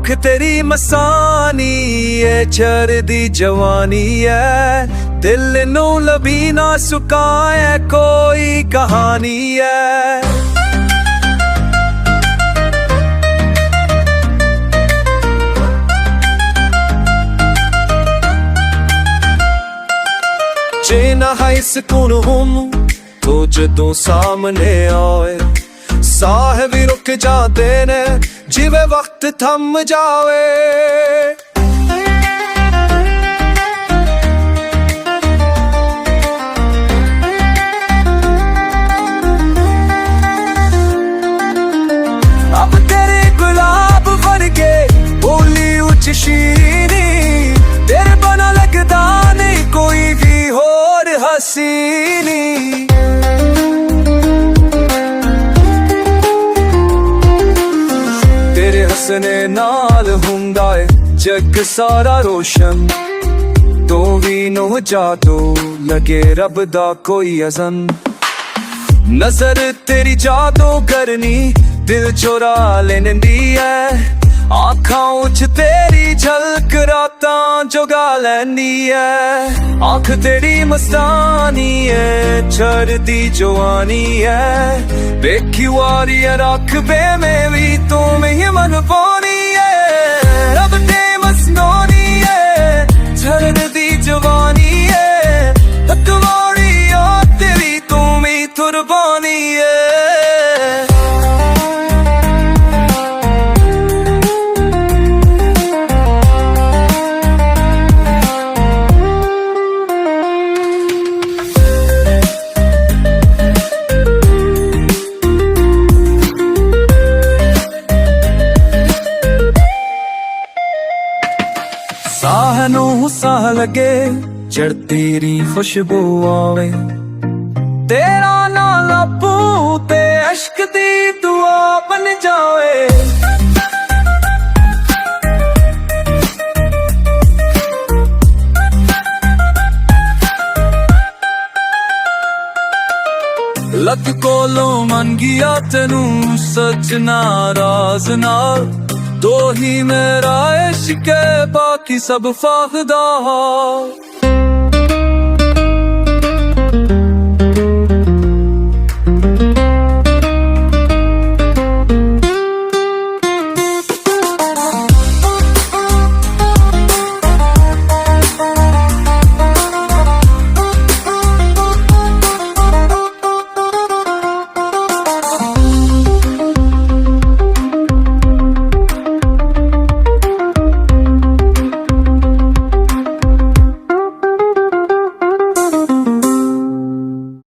आँख तेरी मसानी है, चढ़दी जवानी है, दिल नू लबी ना सुकाए कोई कहानी है। जे ना है सुकून हुम तो जदों सामने आए, साह भी रुक जाते ने जिवे वक्त थम जावे। अब तेरे गुलाब वर्गे बोली उच्च शीरी, तेरे बना लगदा नहीं कोई भी होर हसीनी। तेरे हसने नाल हुंदा है जग सारा रोशन, तो भी नो जादू लगे रब दा कोई अज़न। नजर तेरी जादू करनी दिल चोरा लेंदी है, आँखां उच तेरी झलक रातां जोगा लैंदी है। आँख तेरी मस्तानी है, चढ़दी जवानी है, बेखी वारी है रख बे में भी तू में मन पानी है। रब दे मसनोनी है, चढ़दी जवानी है, तकवारी तेरी तू में तुरबानी है। साह नू साह लगे जड़ तेरी खुशबू आवे, तेरा ना लपू ते अश्क दी दुआ बन जावे। लग कोलों मन गया तेनू सजना राज नाल, तो ही मेरा इश्क है बाकी सब फाखदा।